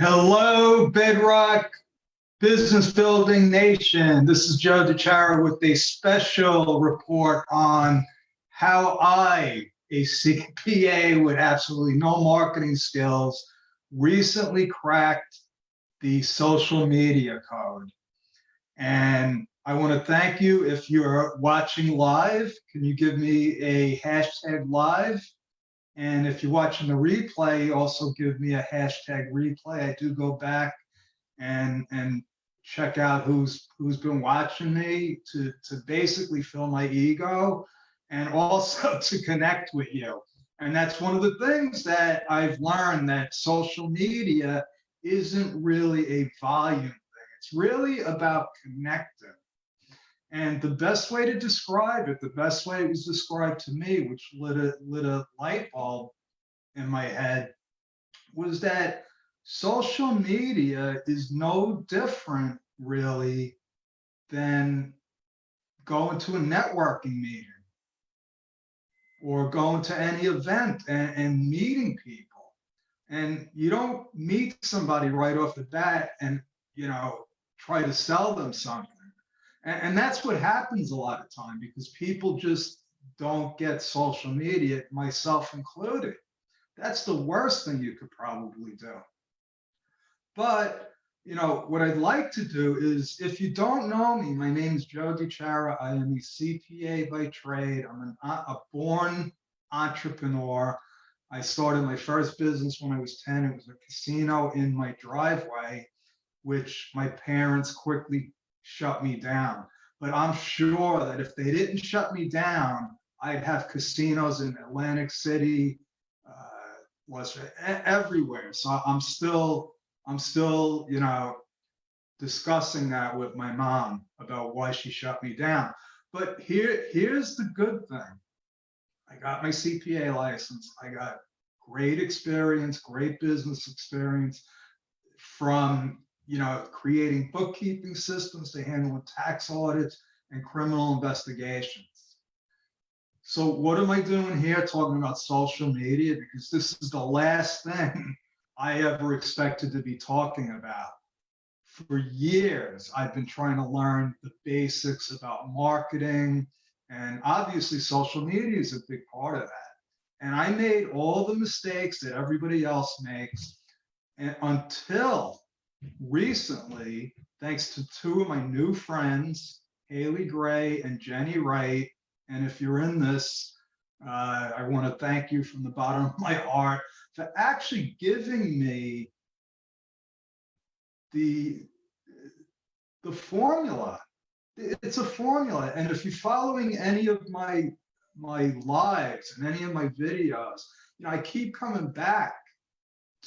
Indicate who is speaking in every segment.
Speaker 1: Hello, Bedrock Business Building Nation. This is Joe DeChara with a special report on how a CPA with absolutely no marketing skills, recently cracked the social media code. And I want to thank you. If you're watching live, can you give me a hashtag live? And if you're watching the replay, also give me a hashtag replay. I do go back and check out who's been watching me to basically fill my ego and also to connect with you. And that's one of the things that I've learned, that social media isn't really a volume thing. It's really about connecting. And the best way to describe it, the best way it was described to me, which lit a light bulb in my head, was that social media is no different really than going to a networking meeting or going to any event and meeting people. And you don't meet somebody right off the bat and, try to sell them something. And that's what happens a lot of time, because people just don't get social media, myself included. That's the worst thing you could probably do. But what I'd like to do is, if you don't know me, my name is Joe DeChara. I am a CPA by trade. I'm a born entrepreneur. I started my first business when I was 10. It was a casino in my driveway, which my parents quickly shut me down. But I'm sure that if they didn't shut me down, I'd have casinos in Atlantic City, everywhere. So I'm still, discussing that with my mom about why she shut me down. But here's the good thing. I got my CPA license. I got great experience, great business experience, from creating bookkeeping systems to handling tax audits and criminal investigations. So what am I doing here talking about social media? Because this is the last thing I ever expected to be talking about. For years, I've been trying to learn the basics about marketing, and obviously social media is a big part of that. And I made all the mistakes that everybody else makes, and until recently, thanks to two of my new friends, Haley Gray and Jenny Wright. And if you're in this, I want to thank you from the bottom of my heart for actually giving me the the formula. It's a formula, and if you're following any of my lives and any of my videos, I keep coming back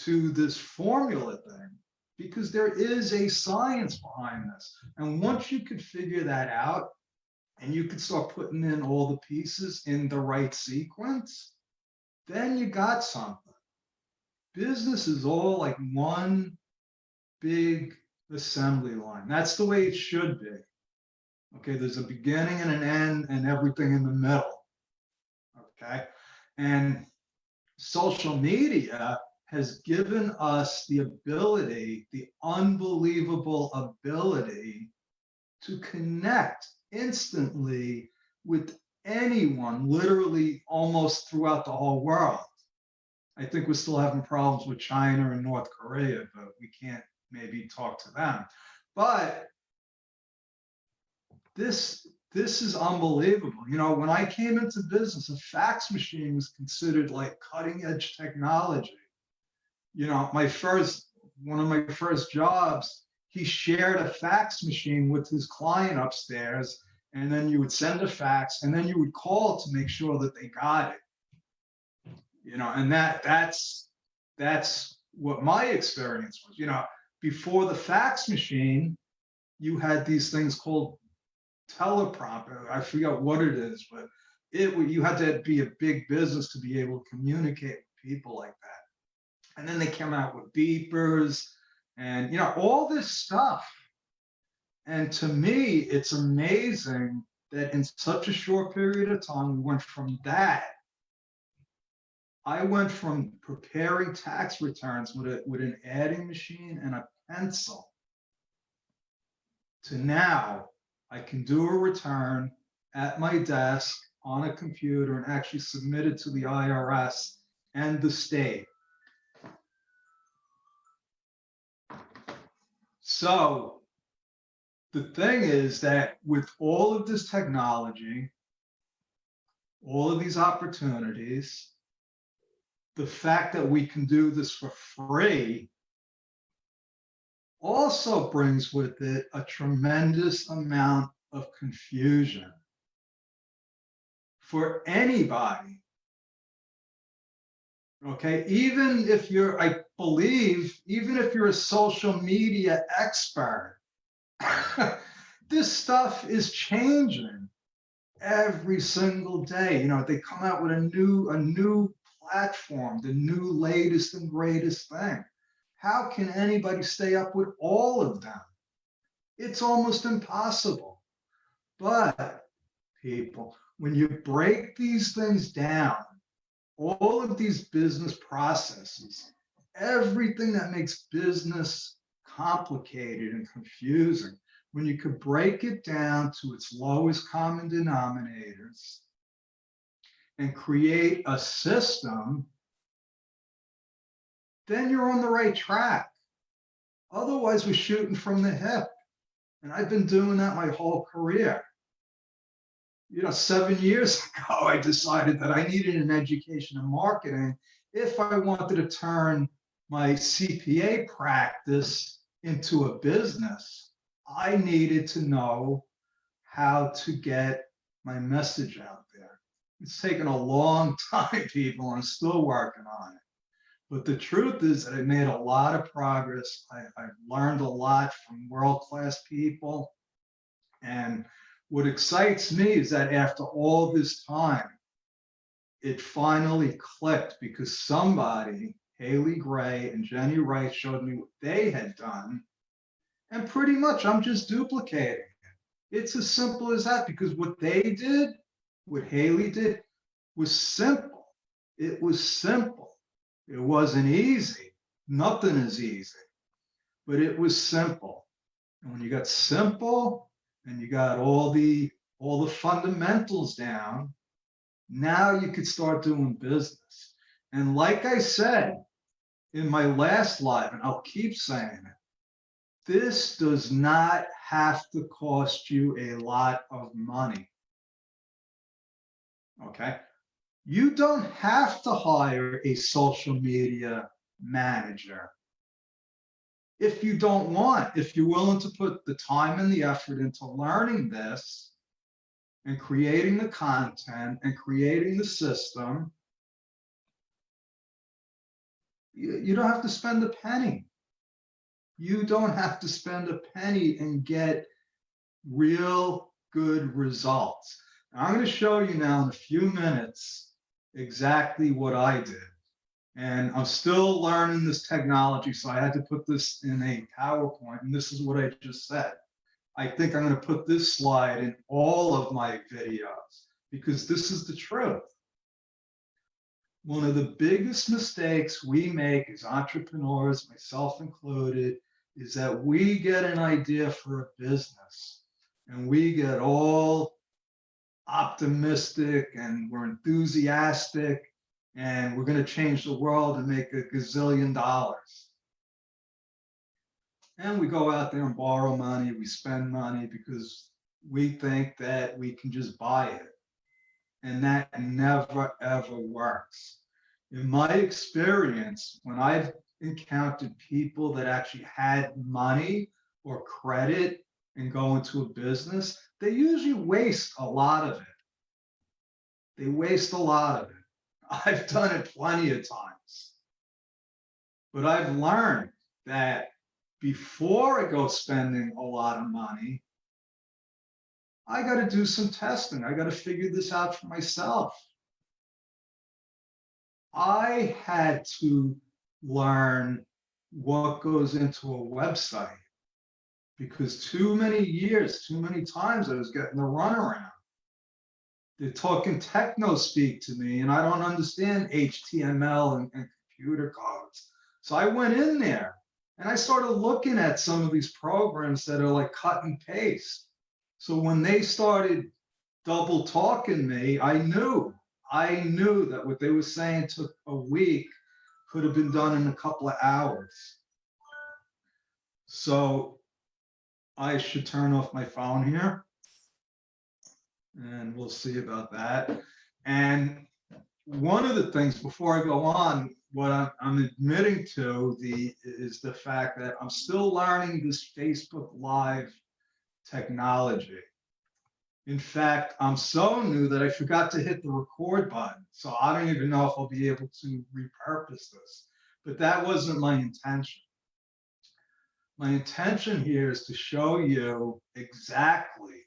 Speaker 1: to this formula thing, because there is a science behind this. And once you could figure that out and you could start putting in all the pieces in the right sequence, then you got something. Business is all like one big assembly line. That's the way it should be. Okay, there's a beginning and an end and everything in the middle. Okay, and social media has given us the ability, the unbelievable ability, to connect instantly with anyone, literally almost throughout the whole world. I think we're still having problems with China and North Korea, but we can't maybe talk to them. But this is unbelievable. When I came into business, a fax machine was considered like cutting edge technology. One of my first jobs, he shared a fax machine with his client upstairs, and then you would send a fax, and then you would call to make sure that they got it. And that's what my experience was. Before the fax machine, you had these things called teleprompter. I forget what it is, but you had to be a big business to be able to communicate with people like that. And then they came out with beepers and all this stuff. And to me, it's amazing that in such a short period of time we went from that I went from preparing tax returns with an adding machine and a pencil to now I can do a return at my desk on a computer and actually submit it to the IRS and the state. So the thing is that with all of this technology, all of these opportunities, the fact that we can do this for free also brings with it a tremendous amount of confusion for anybody. Okay, even if you're, I believe, even if you're a social media expert, this stuff is changing every single day. You know, they come out with a new platform, the new latest and greatest thing. How can anybody stay up with all of them? It's almost impossible. But people, when you break these things down, all of these business processes, everything that makes business complicated and confusing, when you could break it down to its lowest common denominators and create a system, then you're on the right track. Otherwise, we're shooting from the hip. And I've been doing that my whole career. You know, 7 years ago, I decided that I needed an education in marketing if I wanted to turn my CPA practice into a business. I needed to know how to get my message out there. It's taken a long time, people, and I'm still working on it. But the truth is that I made a lot of progress. I've learned a lot from world-class people. And what excites me is that after all this time, it finally clicked because somebody, Haley Gray and Jenny Wright, showed me what they had done. And pretty much I'm just duplicating it. It's as simple as that because what they did, what Haley did, was simple. It was simple. It wasn't easy. Nothing is easy, but it was simple. And when you got simple and you got all the fundamentals down, now you could start doing business. And like I said in my last live, and I'll keep saying it, this does not have to cost you a lot of money. Okay? You don't have to hire a social media manager if you don't want. If you're willing to put the time and the effort into learning this and creating the content and creating the system, you don't have to spend a penny. You don't have to spend a penny and get real good results. Now, I'm going to show you now in a few minutes exactly what I did. And I'm still learning this technology, so I had to put this in a PowerPoint, and this is what I just said. I think I'm going to put this slide in all of my videos because this is the truth. One of the biggest mistakes we make as entrepreneurs, myself included, is that we get an idea for a business and we get all optimistic and we're enthusiastic and we're going to change the world and make a gazillion dollars. And we go out there and borrow money, we spend money because we think that we can just buy it. And that never, ever works. In my experience, when I've encountered people that actually had money or credit and go into a business, they usually waste a lot of it. They waste a lot of it. I've done it plenty of times. But I've learned that before I go spending a lot of money, I got to do some testing. I got to figure this out for myself. I had to learn what goes into a website because too many years, too many times I was getting the runaround. they're talking techno speak to me, and I don't understand HTML and computer codes. So I went in there and I started looking at some of these programs that are like cut and paste. So when they started double talking me, I knew that what they were saying took a week could have been done in a couple of hours. So I should turn off my phone here, and we'll see about that. And one of the things before I go on, what I'm admitting to is the fact that I'm still learning this Facebook Live technology. In fact, I'm so new that I forgot to hit the record button. So I don't even know if I'll be able to repurpose this. But that wasn't my intention. My intention here is to show you exactly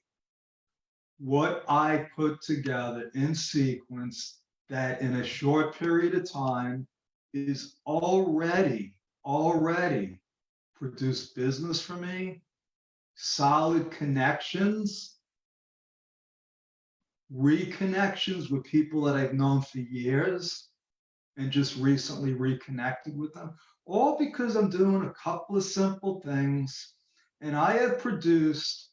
Speaker 1: what I put together in sequence that in a short period of time is already produced business for me, solid connections, reconnections with people that I've known for years and just recently reconnected with them, all because I'm doing a couple of simple things. And I have produced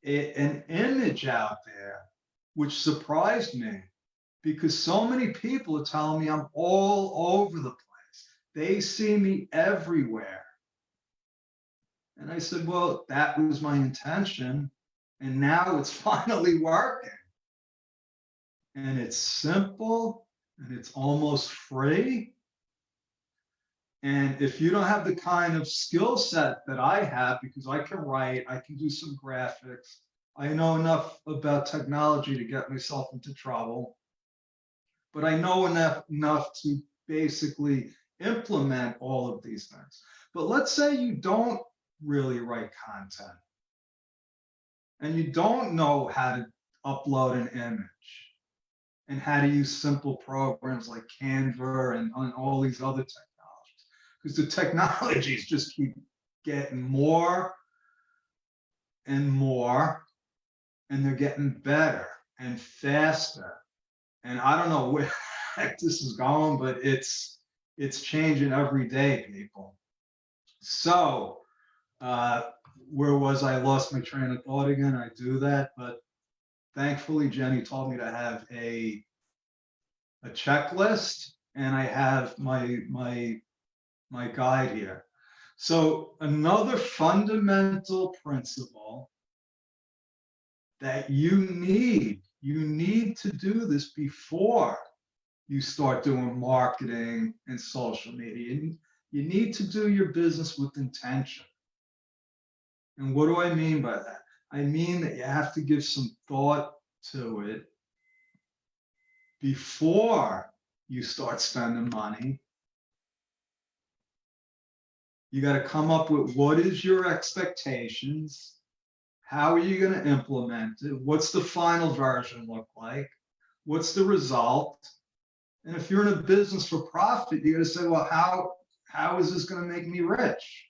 Speaker 1: an image out there which surprised me, because so many people are telling me I'm all over the place. They see me everywhere. And I said, well, that was my intention. And now it's finally working. And it's simple and it's almost free. And if you don't have the kind of skill set that I have, because I can write, I can do some graphics, I know enough about technology to get myself into trouble, but I know enough to basically implement all of these things. But let's say you don't really write content and you don't know how to upload an image and how to use simple programs like Canva and all these other technologies, because the technologies just keep getting more and more, and they're getting better and faster. And I don't know where this is going, but it's changing every day, people. So where was I? Lost my train of thought again. I do that, but thankfully Jenny told me to have a checklist, and I have my guide here. So another fundamental principle that you need to do this before you start doing marketing and social media. You need to do your business with intention. And what do I mean by that? I mean that you have to give some thought to it before you start spending money. You got to come up with what is your expectations? How are you going to implement it? What's the final version look like? What's the result? And if you're in a business for profit, you got to say, well, how is this going to make me rich?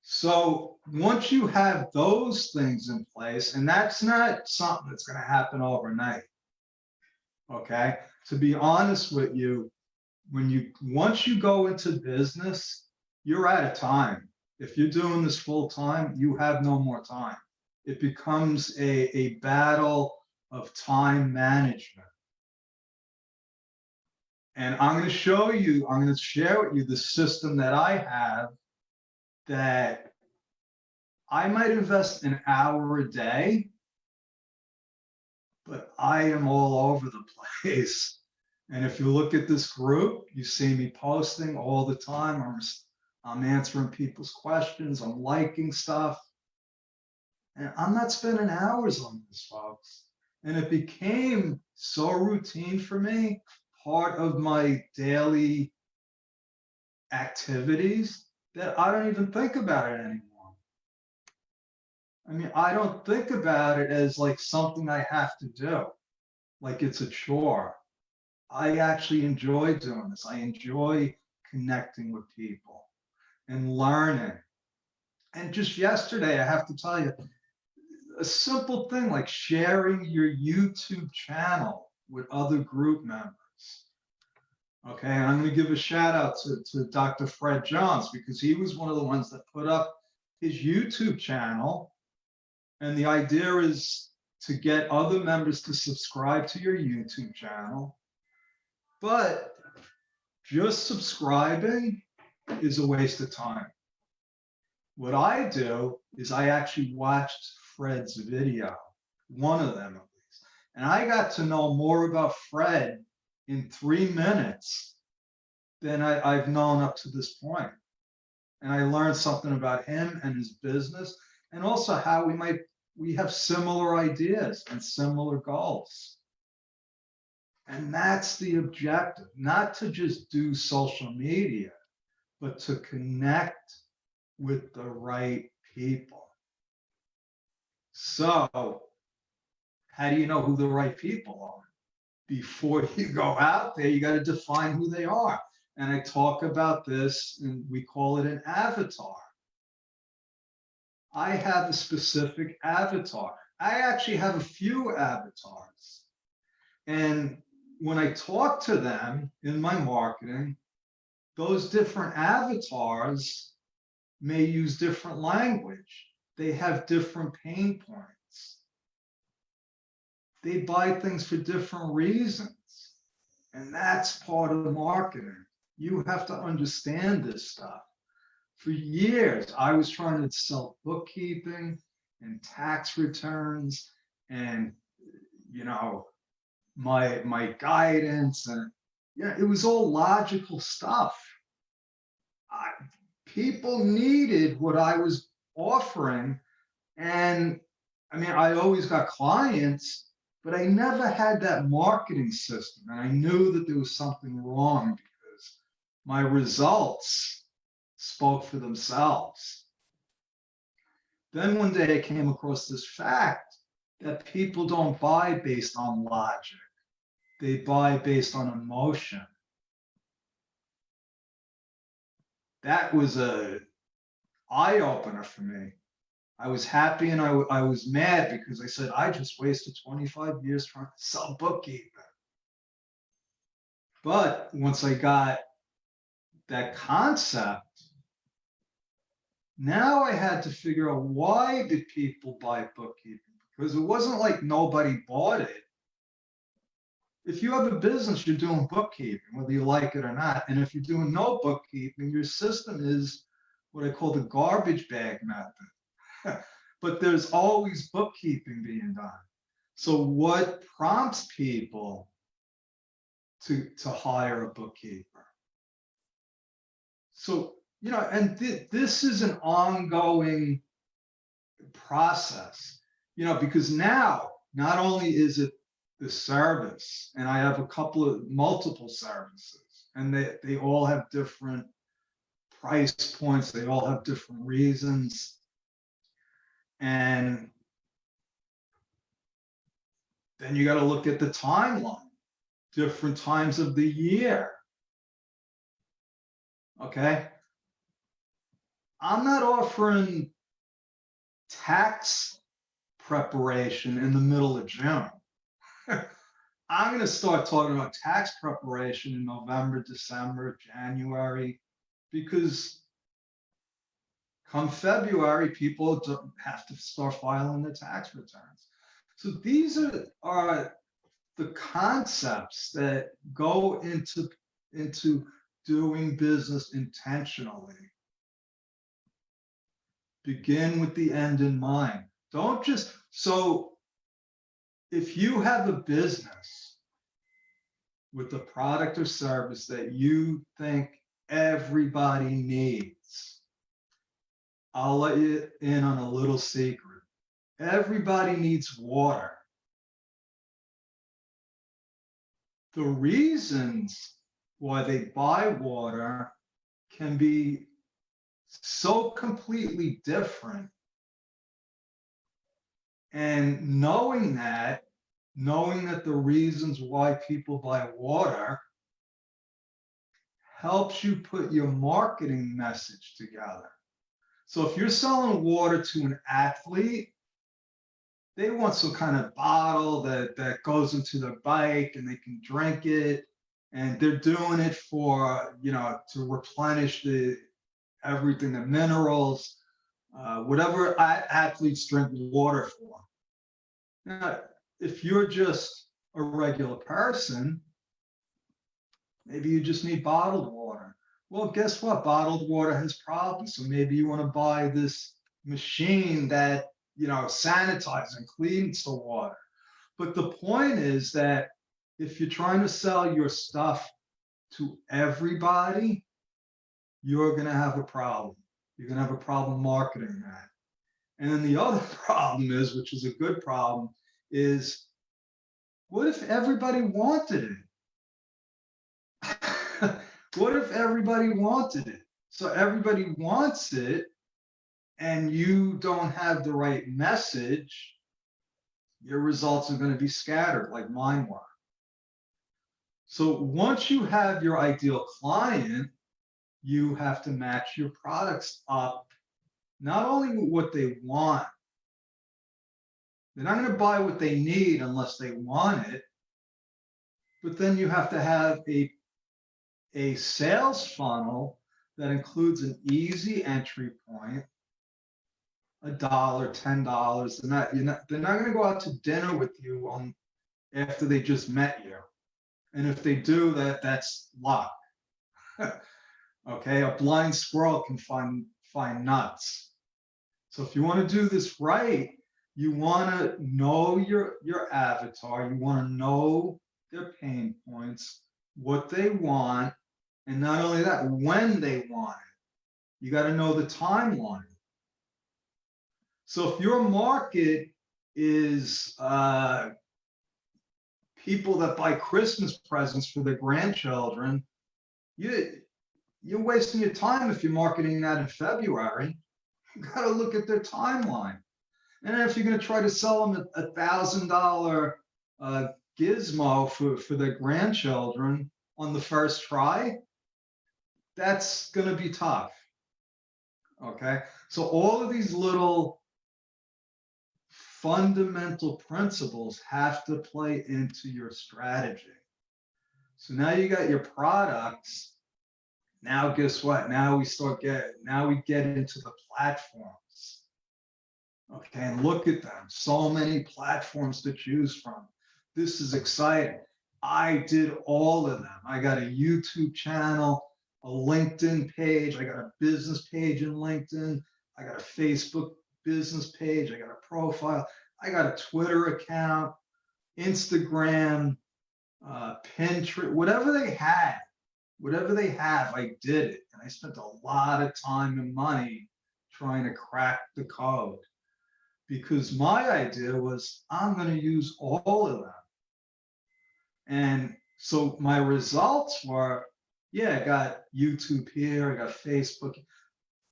Speaker 1: So once you have those things in place, and that's not something that's going to happen overnight. Okay. To be honest with you, once you go into business, you're out of time. If you're doing this full time, you have no more time. It becomes a battle of time management. And I'm going to share with you the system that I have, that I might invest an hour a day, but I am all over the place. And if you look at this group, you see me posting all the time. I'm answering people's questions. I'm liking stuff. And I'm not spending hours on this, folks. And it became so routine for me, part of my daily activities, that I don't even think about it anymore. I mean, I don't think about it as like something I have to do, like it's a chore. I actually enjoy doing this. I enjoy connecting with people and learning. And just yesterday, I have to tell you, a simple thing like sharing your YouTube channel with other group members. Okay, and I'm going to give a shout out to Dr. Fred Jones because he was one of the ones that put up his YouTube channel. And the idea is to get other members to subscribe to your YouTube channel. But just subscribing is a waste of time. What I do is I actually watched Fred's video, one of them at least. And I got to know more about Fred in 3 minutes than I've known up to this point. And I learned something about him and his business, and also how we have similar ideas and similar goals. And that's the objective, not to just do social media, but to connect with the right people. So, how do you know who the right people are? Before you go out there, you got to define who they are. And I talk about this, and we call it an avatar. I have a specific avatar. I actually have a few avatars. And when I talk to them in my marketing, those different avatars may use different language. They have different pain points. They buy things for different reasons. And that's part of the marketing. You have to understand this stuff. For years, I was trying to sell bookkeeping and tax returns and, my guidance. And, it was all logical stuff. People needed what I was offering. And I always got clients, but I never had that marketing system. And I knew that there was something wrong because my results spoke for themselves. Then one day I came across this fact that people don't buy based on logic. They buy based on emotion. That was an eye-opener for me. I was happy and I was mad because I said, I just wasted 25 years trying to sell bookkeeping. But once I got that concept, now I had to figure out, why did people buy bookkeeping? Because it wasn't like nobody bought it. If you have a business, you're doing bookkeeping, whether you like it or not. And if you're doing no bookkeeping, your system is what I call the garbage bag method. But there's always bookkeeping being done. So what prompts people to hire a bookkeeper? So, and this is an ongoing process, because now not only is it the service, and I have multiple services, and they all have different price points, they all have different reasons. And then you got to look at the timeline, different times of the year. Okay. I'm not offering tax preparation in the middle of June. I'm going to start talking about tax preparation in November, December, January, because come February, people have to start filing their tax returns. So these are the concepts that go into doing business intentionally. Begin with the end in mind. Don't just, so if you have a business with a product or service that you think everybody needs, I'll let you in on a little secret. Everybody needs water. The reasons why they buy water can be so completely different. And knowing that the reasons why people buy water helps you put your marketing message together. So if you're selling water to an athlete, They want some kind of bottle that goes into their bike and they can drink it. And they're doing it for, to replenish everything, the minerals, whatever athletes drink water for. Now, if you're just a regular person, maybe you just need bottled water. Well, guess what? Bottled water has problems. So maybe you want to buy this machine that, sanitizes and cleans the water. But the point is that if you're trying to sell your stuff to everybody, you're going to have a problem. You're going to have a problem marketing that. And then the other problem is, which is a good problem, is what if everybody wanted it? What if everybody wanted it? So everybody wants it and you don't have the right message, your results are going to be scattered like mine were. So once you have your ideal client, you have to match your products up, not only with what they want. They're not going to buy what they need unless they want it, but then you have to have a sales funnel that includes an easy entry point, $1, $10. They're not going to go out to dinner with you after they just met you. And if they do, that's luck. Okay, a blind squirrel can find nuts. So if you want to do this right, you want to know your avatar. You want to know their pain points, what they want, and not only that, when they want it. You got to know the timeline. So if your market is people that buy Christmas presents for their grandchildren, you're wasting your time if you're marketing that in February. You got to look at their timeline. And if you're going to try to sell them a $1,000 gizmo for their grandchildren on the first try, that's going to be tough. Okay. So all of these little fundamental principles have to play into your strategy. So now you got your products. Now guess what? Now we get into the platforms. Okay, and look at them. So many platforms to choose from. This is exciting. I did all of them. I got a YouTube channel, a LinkedIn page. I got a business page in LinkedIn. I got a Facebook business page. I got a profile. I got a Twitter account, Instagram, Pinterest, whatever they have, I did it. And I spent a lot of time and money trying to crack the code because my idea was I'm going to use all of them. And so my results were, I got YouTube here, I got Facebook.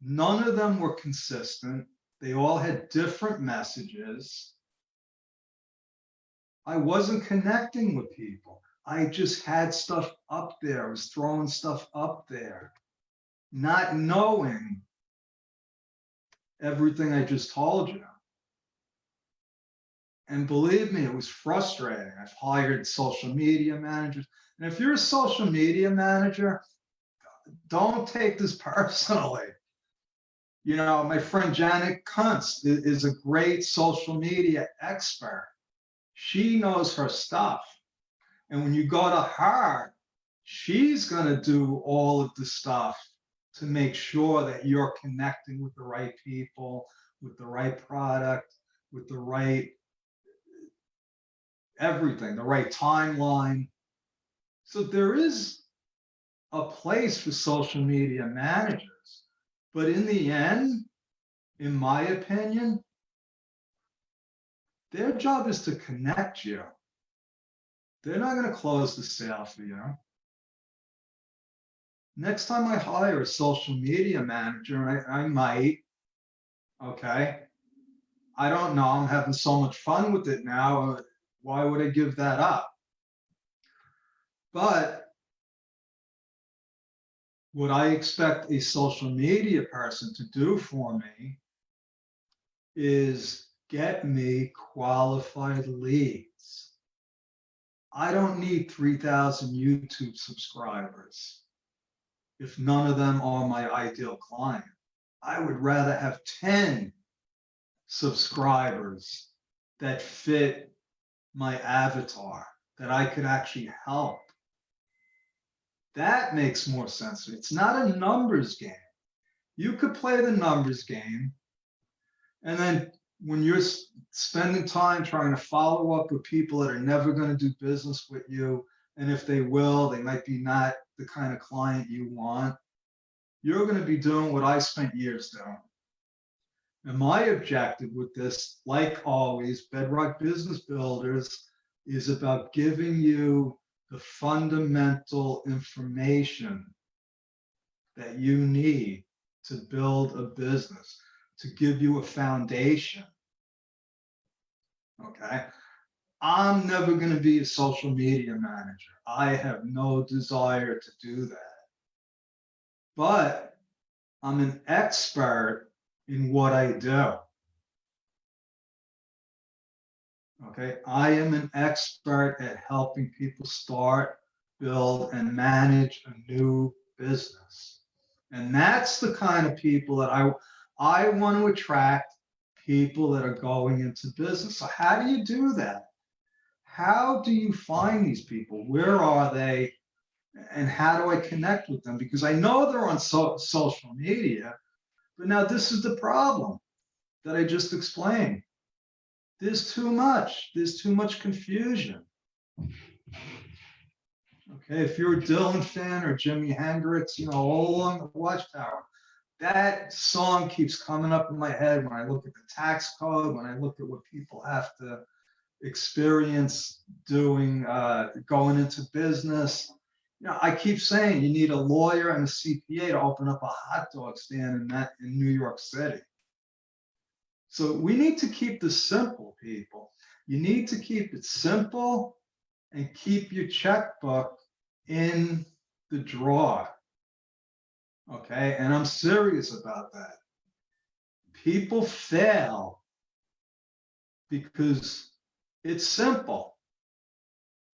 Speaker 1: None of them were consistent. They all had different messages. I wasn't connecting with people. I just had stuff up there. I was throwing stuff up there, not knowing everything I just told you. And believe me, it was frustrating. I've hired social media managers. And if you're a social media manager, don't take this personally. My friend Janet Kuntz is a great social media expert. She knows her stuff. And when you go to her, she's going to do all of the stuff to make sure that you're connecting with the right people, with the right product, with the right everything, the right timeline. So there is a place for social media managers. But in the end, in my opinion, their job is to connect you. They're not going to close the sale for you. Next time I hire a social media manager, I might, okay, I don't know, I'm having so much fun with it now. Why would I give that up? But what I expect a social media person to do for me is get me qualified leads. I don't need 3,000 YouTube subscribers if none of them are my ideal client. I would rather have 10 subscribers that fit my avatar, that I could actually help. That makes more sense. It's not a numbers game. You could play the numbers game, and then when you're spending time trying to follow up with people that are never going to do business with you, and if they will, they might be not the kind of client you want, you're going to be doing what I spent years doing. And my objective with this, like always, Bedrock Business Builders, is about giving you the fundamental information that you need to build a business, to give you a foundation. Okay? I'm never going to be a social media manager. I have no desire to do that. But I'm an expert in what I do. Okay? I am an expert at helping people start, build, and manage a new business. And that's the kind of people that I want to attract, people that are going into business. So how do you do that? How do you find these people? Where are they? And how do I connect with them? Because I know they're on social media, but now this is the problem that I just explained. There's too much. There's too much confusion. Okay, if you're a Dylan fan or Jimi Hendrix, all along the Watchtower, that song keeps coming up in my head when I look at the tax code, when I look at what people have to experience doing, going into business. I keep saying you need a lawyer and a CPA to open up a hot dog stand in New York City. So we need to keep this simple, people. You need to keep it simple and keep your checkbook in the drawer. Okay, and I'm serious about that. People fail because it's simple.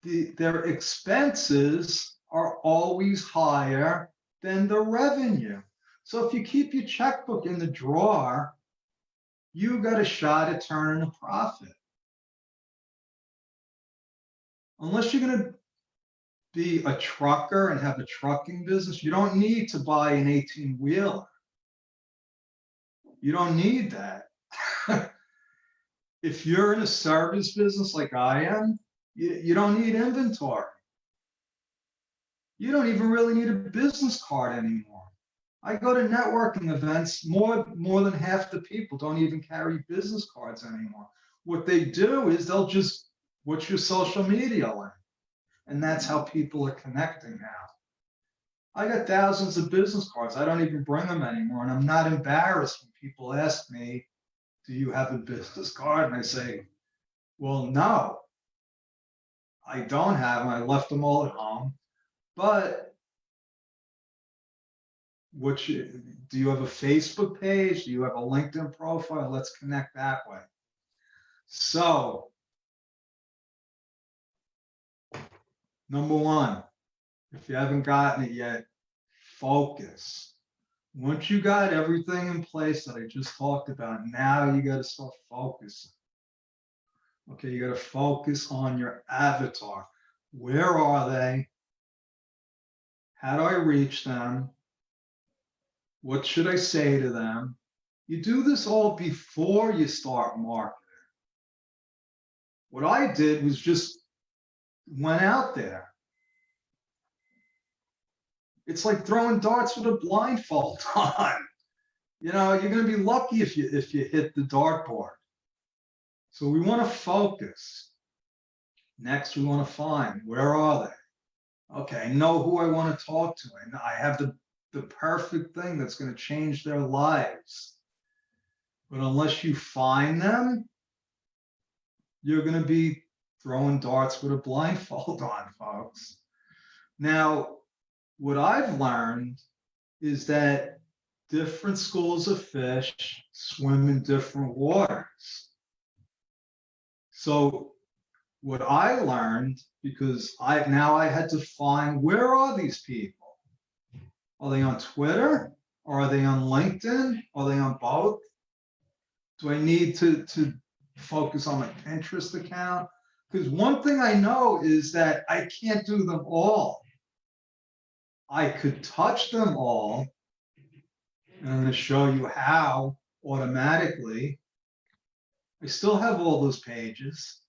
Speaker 1: Their expenses are always higher than the revenue. So if you keep your checkbook in the drawer, you got a shot at turning a profit. Unless you're going to be a trucker and have a trucking business, you don't need to buy an 18-wheeler. You don't need that. If you're in a service business like I am, you don't need inventory. You don't even really need a business card anymore. I go to networking events, more than half the people don't even carry business cards anymore. What they do is they'll just, what's your social media link? And that's how people are connecting now. I got thousands of business cards. I don't even bring them anymore. And I'm not embarrassed when people ask me, do you have a business card? And I say, well, no, I don't have them. I left them all at home. But do you have a Facebook page? Do you have a LinkedIn profile? Let's connect that way. So, number one, if you haven't gotten it yet, focus. Once you got everything in place that I just talked about, now you got to start focusing. Okay, you got to focus on your avatar. Where are they? How do I reach them? What should I say to them? You do this all before you start marketing. What I did was just went out there. It's like throwing darts with a blindfold on. You're going to be lucky if you hit the dartboard. So we want to focus. Next, we want to find, where are they? Okay, I know who I want to talk to. And I have the perfect thing that's going to change their lives. But unless you find them, you're going to be throwing darts with a blindfold on, folks. Now, what I've learned is that different schools of fish swim in different waters. So what I learned, because I had to find, where are these people? Are they on Twitter? Or are they on LinkedIn? Are they on both? Do I need to focus on my Pinterest account? Because one thing I know is that I can't do them all. I could touch them all, and I'm going to show you how automatically. I still have all those pages,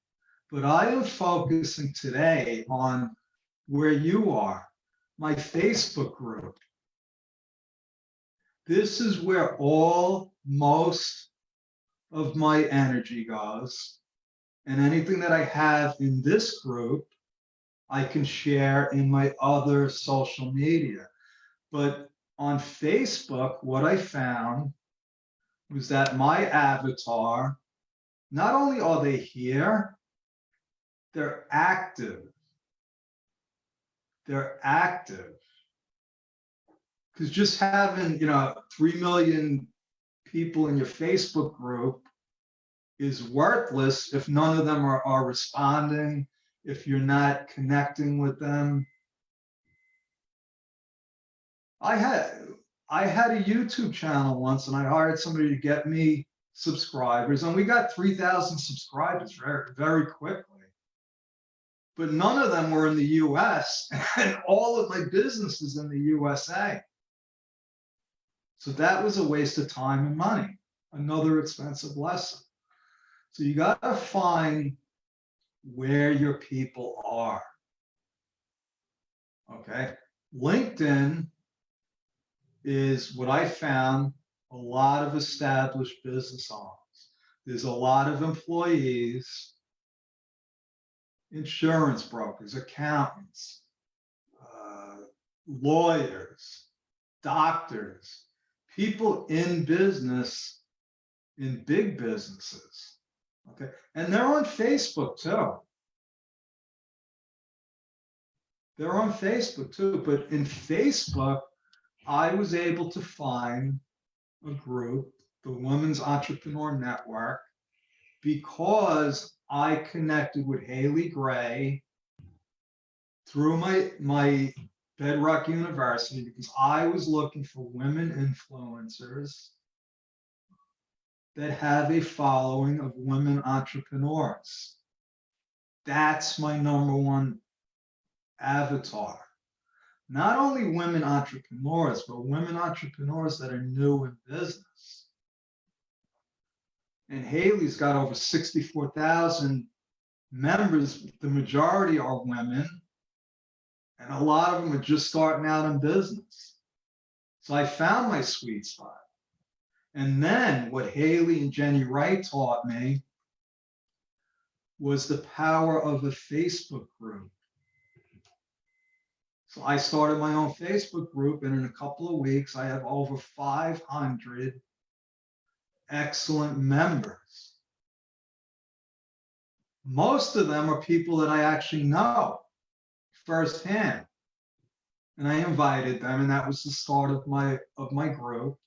Speaker 1: but I am focusing today on where you are, my Facebook group. This is where most of my energy goes. And anything that I have in this group, I can share in my other social media. But on Facebook, what I found was that my avatar, not only are they here, they're active. They're active. Because just having, 3 million people in your Facebook group is worthless if none of them are responding, if you're not connecting with them. I had a YouTube channel once, and I hired somebody to get me subscribers, and we got 3,000 subscribers very, very quickly. But none of them were in the US, and all of my business is in the USA. So that was a waste of time and money, another expensive lesson. So you got to find where your people are. Okay. LinkedIn is what I found, a lot of established business owners. There's a lot of employees, insurance brokers, accountants, lawyers, doctors, people in business, in big businesses. Okay. And they're on Facebook too. They're on Facebook too. But in Facebook, I was able to find a group, the Women's Entrepreneur Network, because I connected with Haley Gray through my Bedrock University, because I was looking for women influencers that have a following of women entrepreneurs. That's my number one avatar. Not only women entrepreneurs, but women entrepreneurs that are new in business. And Haley's got over 64,000 members. The majority are women, and a lot of them are just starting out in business. So I found my sweet spot. And then what Haley and Jenny Wright taught me was the power of a Facebook group. So I started my own Facebook group, and in a couple of weeks, I have over 500 excellent members. Most of them are people that I actually know firsthand. And I invited them, and that was the start of my group.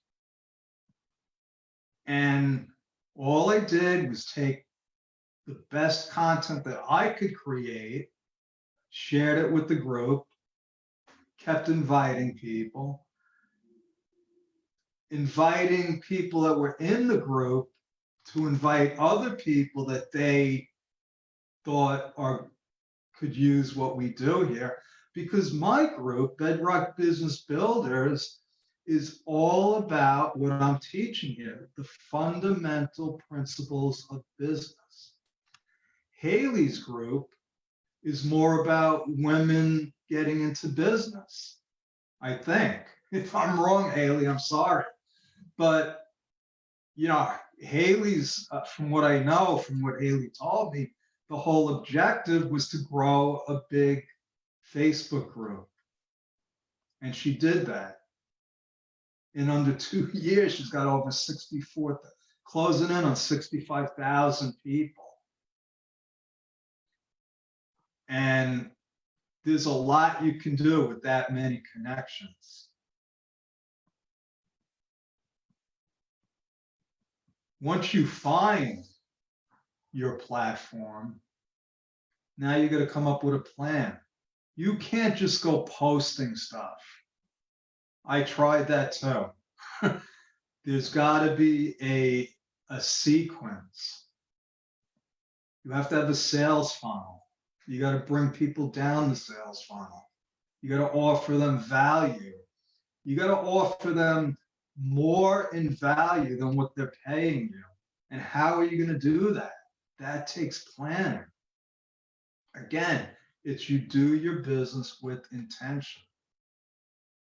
Speaker 1: And all I did was take the best content that I could create, shared it with the group, kept inviting people that were in the group to invite other people that they thought could use what we do here. Because my group, Bedrock Business Builders, is all about what I'm teaching here, the fundamental principles of business. Haley's group is more about women getting into business, I think. If I'm wrong, Haley, I'm sorry. But, Haley's, from what I know, from what Haley told me, the whole objective was to grow a big Facebook group. And she did that. In under 2 years, she's got over 64, closing in on 65,000 people. And there's a lot you can do with that many connections. Once you find your platform. Now you got to come up with a plan. You can't just go posting stuff. I tried that too. There's got to be a sequence. You have to have a sales funnel. You got to bring people down the sales funnel. You got to offer them value. You got to offer them more in value than what they're paying you. And how are you going to do that? That takes planning. Again, it's you do your business with intention.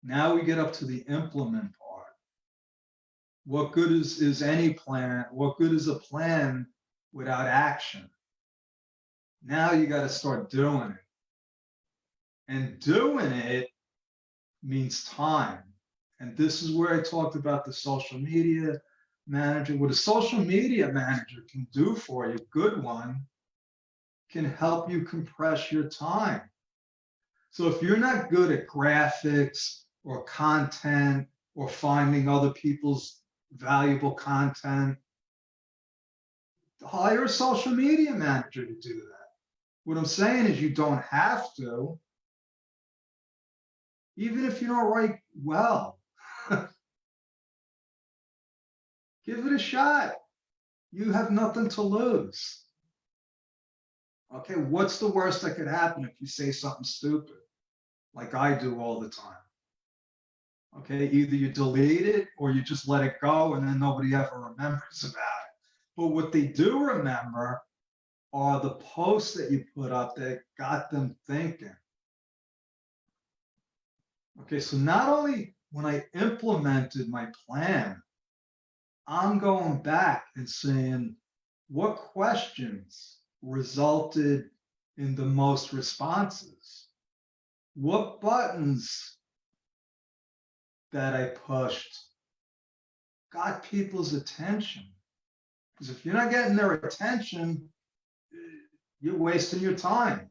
Speaker 1: Now we get up to the implement part. What good is any plan? What good is a plan without action? Now you got to start doing it. And doing it means time. And this is where I talked about the social media manager. What a social media manager can do for you, good one, can help you compress your time. So if you're not good at graphics or content or finding other people's valuable content, hire a social media manager to do that. What I'm saying is you don't have to, even if you don't write well. Give it a shot. You have nothing to lose. Okay, what's the worst that could happen if you say something stupid, like I do all the time? Okay, either you delete it or you just let it go and then nobody ever remembers about it. But what they do remember are the posts that you put up that got them thinking. Okay, so not only when I implemented my plan, I'm going back and saying, what questions resulted in the most responses? What buttons that I pushed got people's attention? Because if you're not getting their attention, you're wasting your time.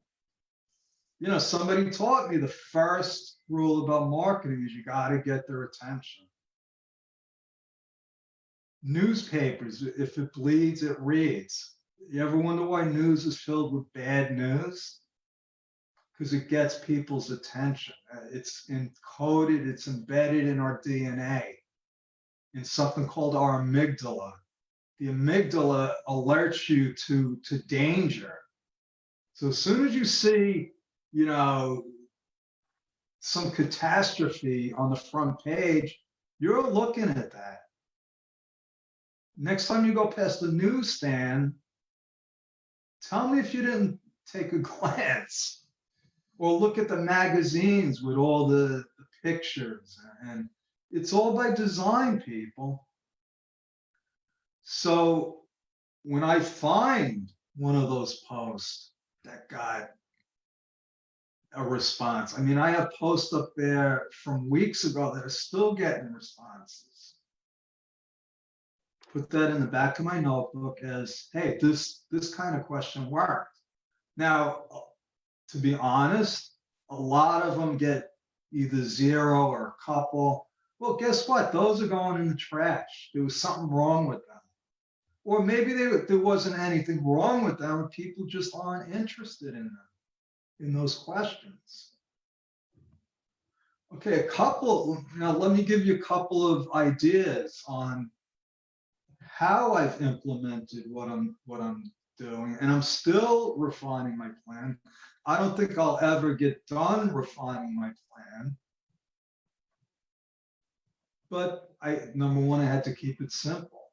Speaker 1: You know, somebody taught me the first rule about marketing is you got to get their attention. Newspapers, if it bleeds, it reads. You ever wonder why news is filled with bad news? Because it gets people's attention. It's encoded, it's embedded in our DNA in something called our amygdala. The amygdala alerts you to danger. So as soon as you see, you know, some catastrophe on the front page, you're looking at that. Next time you go past the newsstand, tell me if you didn't take a glance or look at the magazines with all the pictures. And it's all by design, people. So when I find one of those posts that got a response, I mean, I have posts up there from weeks ago that are still getting responses. Put that in the back of my notebook as, hey, this kind of question worked. Now, to be honest, a lot of them get either zero or a couple. Well, guess what? Those are going in the trash. There was something wrong with them. Or maybe there wasn't anything wrong with them, and people just aren't interested in them, in those questions. Okay, now let me give you a couple of ideas on how I've implemented what I'm doing, and I'm still refining my plan. I don't think I'll ever get done refining my plan. But number one, I had to keep it simple.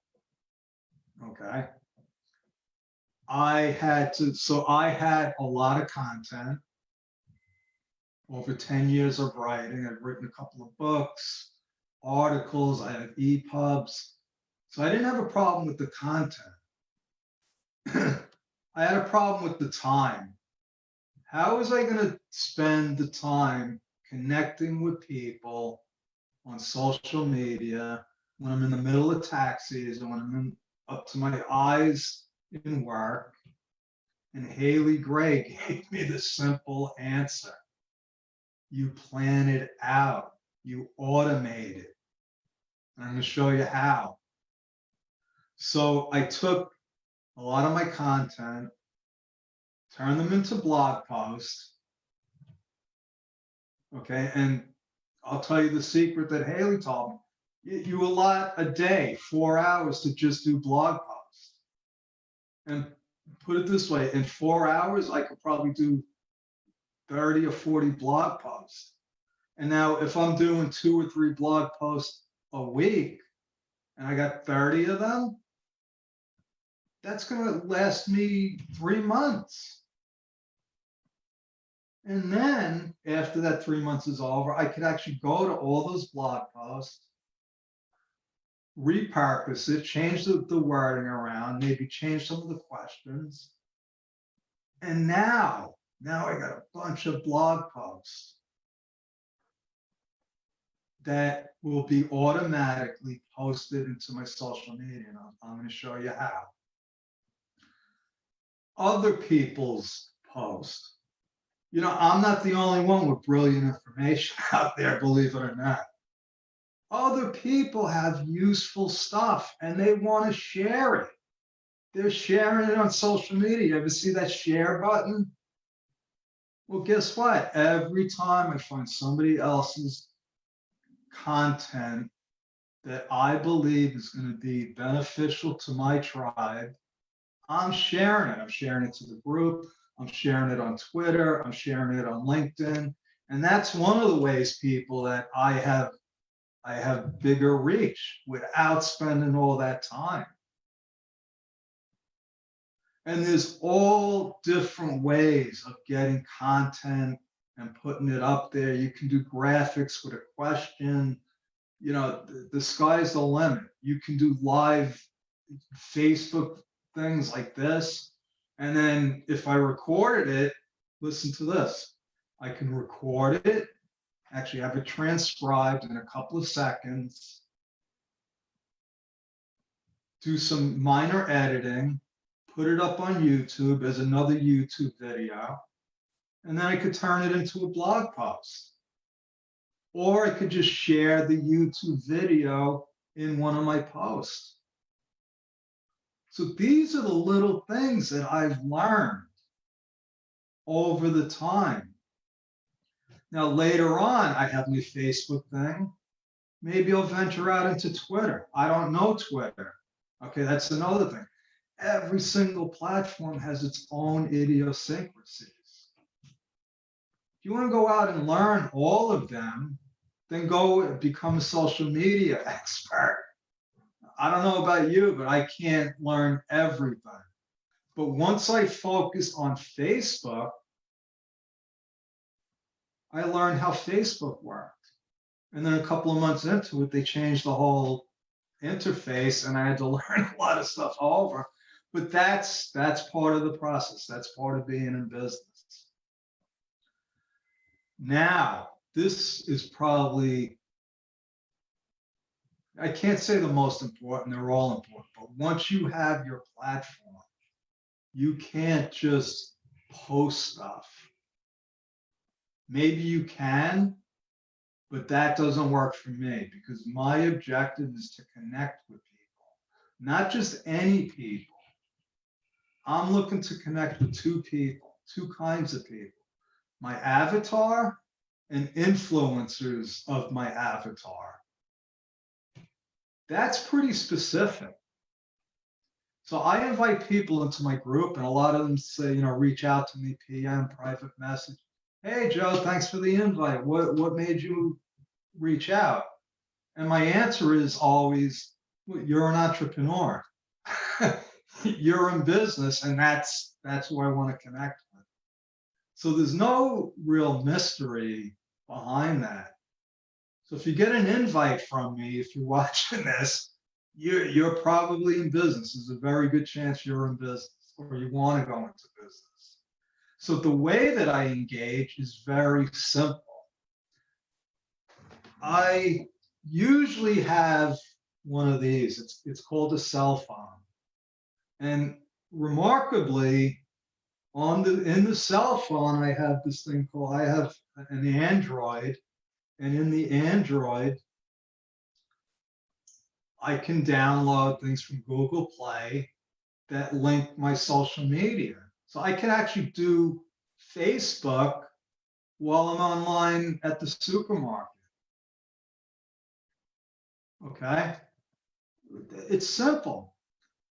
Speaker 1: Okay. I had a lot of content over 10 years of writing. I've written a couple of books, articles, I have EPUBs. So I didn't have a problem with the content. I had a problem with the time. How was I going to spend the time connecting with people on social media when I'm in the middle of tax season, when I'm up to my eyes in work? And Haley Gray gave me the simple answer. You plan it out. You automate it. And I'm going to show you how. So I took a lot of my content, turn them into blog posts. Okay. And I'll tell you the secret that Haley told me. You allot a day, 4 hours to just do blog posts. And put it this way, in 4 hours, I could probably do 30 or 40 blog posts. And now if I'm doing 2 or 3 blog posts a week and I got 30 of them, that's going to last me 3 months. And then after that 3 months is over, I could actually go to all those blog posts, repurpose it, change the wording around, maybe change some of the questions. And now I got a bunch of blog posts that will be automatically posted into my social media. And I'm going to show you how. Other people's posts. You know, I'm not the only one with brilliant information out there, believe it or not. Other people have useful stuff and they want to share it. They're sharing it on social media. You ever see that share button? Well, guess what? Every time I find somebody else's content that I believe is going to be beneficial to my tribe, I'm sharing it. I'm sharing it to the group. I'm sharing it on Twitter. I'm sharing it on LinkedIn. And that's one of the ways, people, that I have bigger reach without spending all that time. And there's all different ways of getting content and putting it up there. You can do graphics with a question. You know, the sky's the limit. You can do live Facebook things like this. And then if I recorded it, listen to this. I can record it, actually have it transcribed in a couple of seconds, do some minor editing, put it up on YouTube as another YouTube video, and then I could turn it into a blog post. Or I could just share the YouTube video in one of my posts. So these are the little things that I've learned over the time. Now, later on, I have my Facebook thing. Maybe I'll venture out into Twitter. I don't know Twitter. Okay, that's another thing. Every single platform has its own idiosyncrasies. If you want to go out and learn all of them, then go become a social media expert. I don't know about you, but I can't learn everything. But once I focus on Facebook, I learned how Facebook worked. And then a couple of months into it, they changed the whole interface and I had to learn a lot of stuff over. But that's part of the process. That's part of being in business. Now, this is probably, I can't say the most important, they're all important, but once you have your platform, you can't just post stuff. Maybe you can, but that doesn't work for me because my objective is to connect with people, not just any people. I'm looking to connect with two people, two kinds of people, my avatar and influencers of my avatar. That's pretty specific. So I invite people into my group and a lot of them say, you know, reach out to me, PM, private message. Hey, Joe, thanks for the invite. What made you reach out? And my answer is always, well, you're an entrepreneur. You're in business, and that's who I want to connect with. So there's no real mystery behind that. So if you get an invite from me, if you're watching this, you're probably in business. There's a very good chance you're in business or you want to go into business. So the way that I engage is very simple. I usually have one of these. It's called a cell phone. And remarkably, in the cell phone, I have this thing called, I have an Android, and in the Android, I can download things from Google Play, that link my social media. So I can actually do Facebook while I'm online at the supermarket. Okay? It's simple.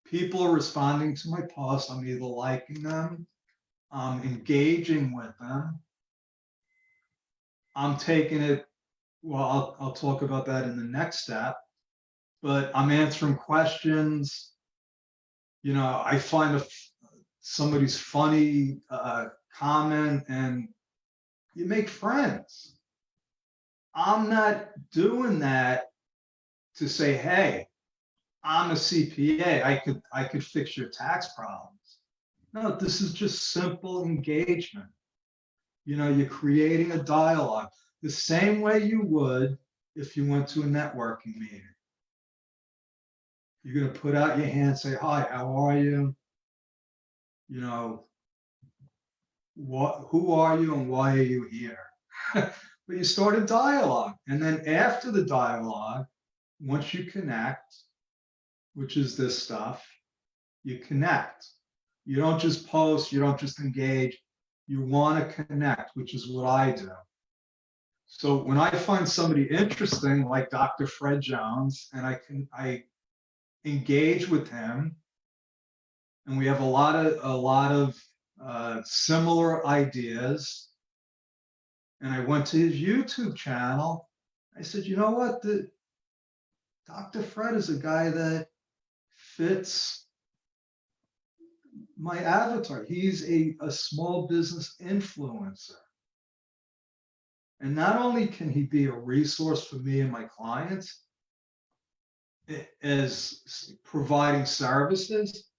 Speaker 1: People are responding to my posts. I'm either liking them, I'm engaging with them, I'm taking it, well, I'll talk about that in the next step, but I'm answering questions. You know, I find somebody's funny comment and you make friends. I'm not doing that to say, hey, I'm a CPA. I could fix your tax problems. No, this is just simple engagement. You know, you're creating a dialogue the same way you would if you went to a networking meeting. You're going to put out your hand, say, hi, how are you? You know, who are you and why are you here? But you start a dialogue. And then after the dialogue, once you connect, which is this stuff, you connect. You don't just post, you don't just engage, you want to connect, which is what I do. So when I find somebody interesting, like Dr. Fred Jones, and I engage with him, and we have a lot of similar ideas. And I went to his YouTube channel. I said, you know what? Dr. Fred is a guy that fits my avatar. He's a small business influencer. And not only can he be a resource for me and my clients as providing services,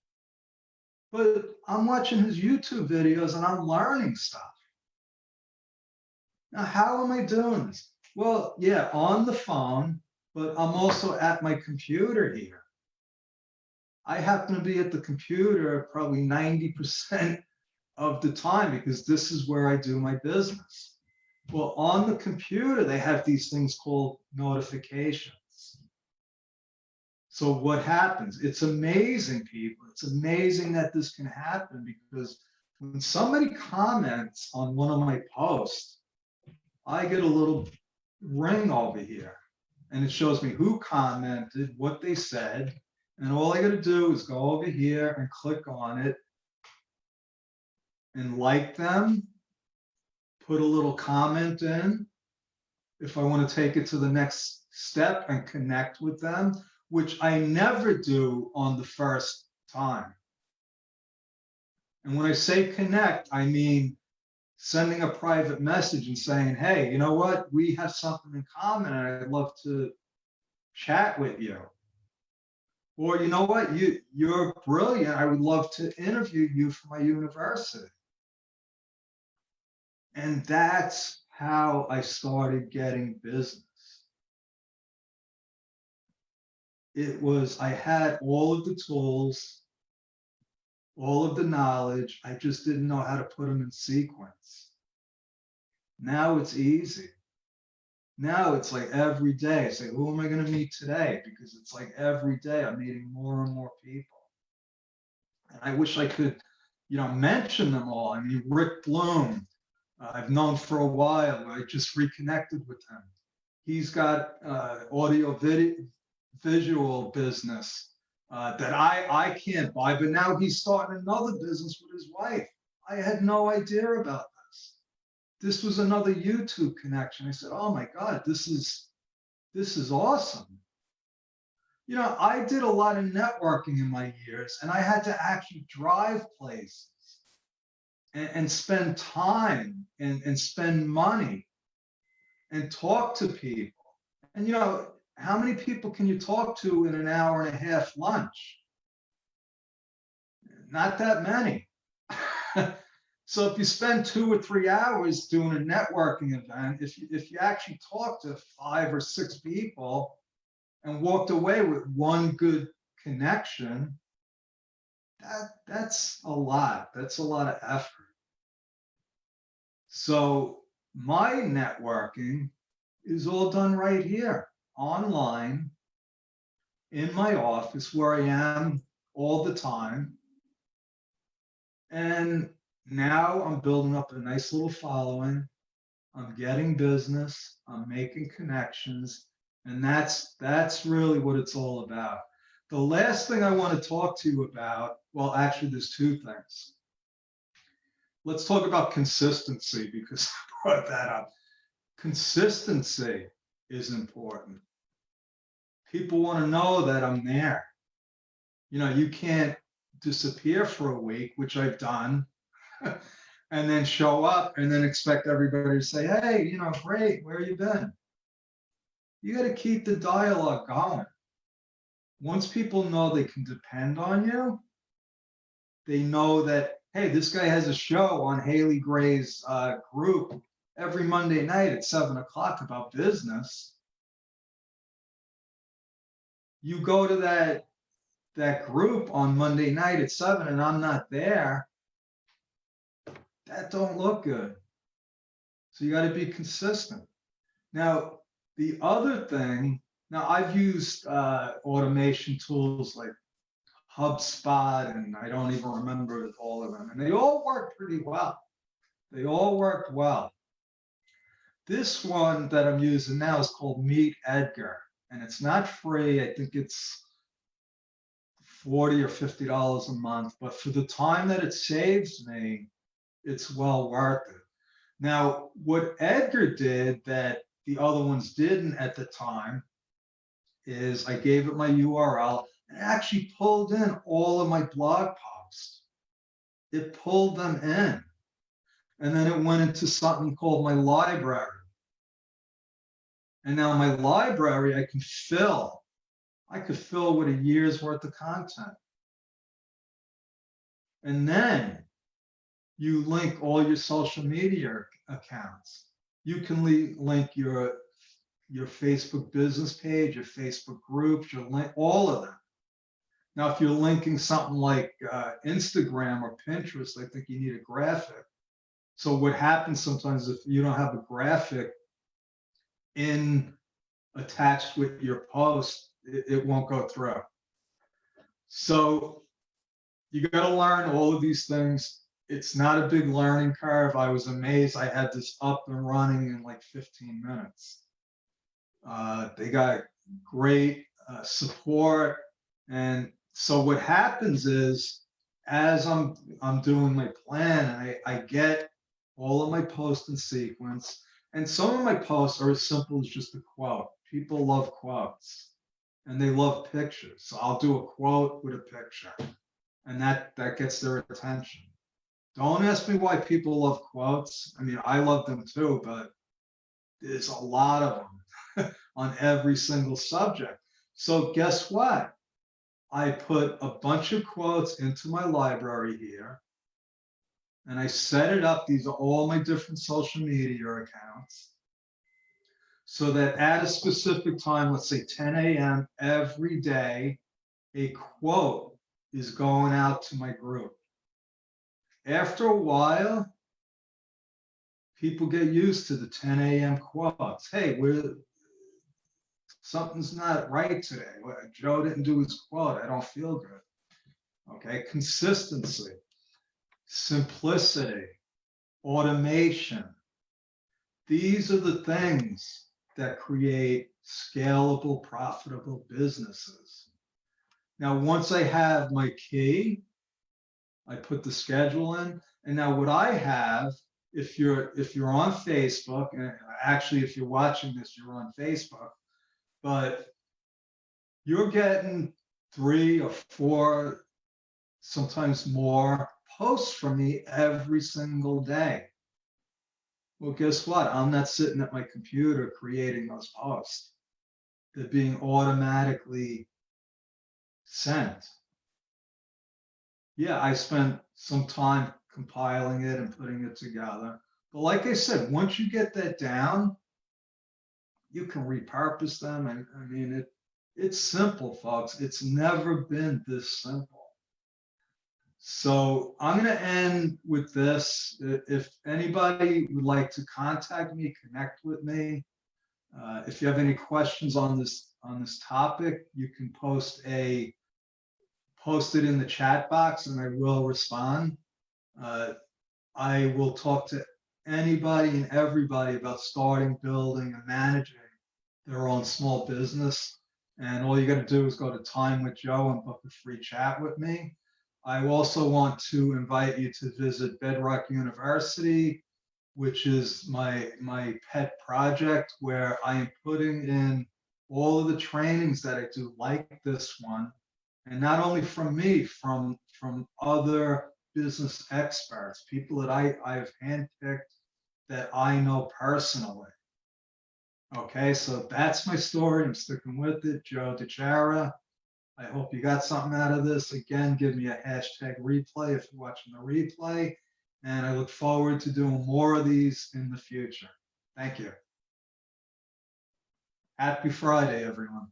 Speaker 1: but I'm watching his YouTube videos and I'm learning stuff. Now, how am I doing this? Well, yeah, on the phone, but I'm also at my computer here. I happen to be at the computer probably 90% of the time because this is where I do my business. Well, on the computer, they have these things called notifications. So what happens? It's amazing, people. It's amazing that this can happen because when somebody comments on one of my posts, I get a little ring over here and it shows me who commented, what they said. And all I got to do is go over here and click on it and like them, put a little comment in. If I want to take it to the next step and connect with them, which I never do on the first time. And when I say connect, I mean sending a private message and saying, hey, you know what? We have something in common and I'd love to chat with you. Or you know what? You're brilliant. I would love to interview you for my university. And that's how I started getting business. It was, I had all of the tools, all of the knowledge. I just didn't know how to put them in sequence. Now it's easy. Now it's like every day. I say, who am I going to meet today? Because it's like every day I'm meeting more and more people. And I wish I could, you know, mention them all. I mean, Rick Bloom, I've known for a while. I just reconnected with him. He's got audio video visual business that I can't buy, but now he's starting another business with his wife. I had no idea about this. This was another YouTube connection. I said, oh my God, this is awesome. You know, I did a lot of networking in my years and I had to actually drive places and spend time and spend money and talk to people. And you know, how many people can you talk to in an hour and a half lunch? Not that many. So if you spend 2 or 3 hours doing a networking event, if you actually talk to 5 or 6 people and walked away with one good connection, that's a lot. That's a lot of effort. So my networking is all done right here, online, in my office where I am all the time. And now I'm building up a nice little following. I'm getting business. I'm making connections. And that's really what it's all about. The last thing I want to talk to you about, well, actually, there's two things. Let's talk about consistency because I brought that up. Consistency is important. People want to know that I'm there. You know, you can't disappear for a week, which I've done, and then show up and then expect everybody to say, hey, you know, great, where you been? You got to keep the dialogue going. Once people know they can depend on you, they know that, hey, this guy has a show on Haley Gray's group every Monday night at 7 o'clock about business. You go to that group on Monday night at 7 and I'm not there, that don't look good. So you got to be consistent. Now, the other thing, now I've used automation tools like HubSpot, and I don't even remember all of them, and they all work pretty well. They all worked well. This one that I'm using now is called Meet Edgar, and it's not free. I think it's $40 or $50 a month, but for the time that it saves me, it's well worth it. Now, what Edgar did that the other ones didn't at the time is I gave it my URL and it actually pulled in all of my blog posts. It pulled them in. And then it went into something called my library. And now my library, I could fill with a year's worth of content. And then you link all your social media accounts. You can link your Facebook business page, your Facebook groups, your link, all of them. Now, if you're linking something like Instagram or Pinterest, I think you need a graphic. So what happens sometimes if you don't have a graphic attached with your post, it won't go through. So you got to learn all of these things. It's not a big learning curve. I was amazed I had this up and running in like 15 minutes. They got great support. And so what happens is, as I'm doing my plan, I get all of my posts in sequence. And some of my posts are as simple as just a quote. People love quotes and they love pictures. So I'll do a quote with a picture and that gets their attention. Don't ask me why people love quotes. I mean, I love them too, but there's a lot of them on every single subject. So guess what? I put a bunch of quotes into my library here and I set it up. These are all my different social media accounts. So that at a specific time, let's say 10 a.m. every day, a quote is going out to my group. After a while, people get used to the 10 a.m. quotes. Hey, something's not right today. Joe didn't do his quote. I don't feel good. Okay, consistency, simplicity, automation. These are the things that create scalable, profitable businesses. Now, once I have my key, I put the schedule in. And now what I have, if you're on Facebook, and actually if you're watching this, you're on Facebook, but you're getting 3 or 4, sometimes more posts from me every single day. Well, guess what? I'm not sitting at my computer creating those posts. They're being automatically sent. Yeah, I spent some time compiling it and putting it together. But like I said, once you get that down, you can repurpose them. And I mean, it's simple, folks. It's never been this simple. So I'm going to end with this. If anybody would like to contact me, connect with me. If you have any questions on this topic, you can post it in the chat box and I will respond. Uh, I will talk to anybody and everybody about starting, building, and managing their own small business. And all you got to do is go to Time with Joe and book a free chat with me. I also want to invite you to visit Bedrock University, which is my pet project where I am putting in all of the trainings that I do, like this one, and not only from me, from other business experts, people that I've handpicked that I know personally. Okay, so that's my story. I'm sticking with it. Joe DeChara. I hope you got something out of this. Again, give me a hashtag replay if you're watching the replay. And I look forward to doing more of these in the future. Thank you. Happy Friday, everyone.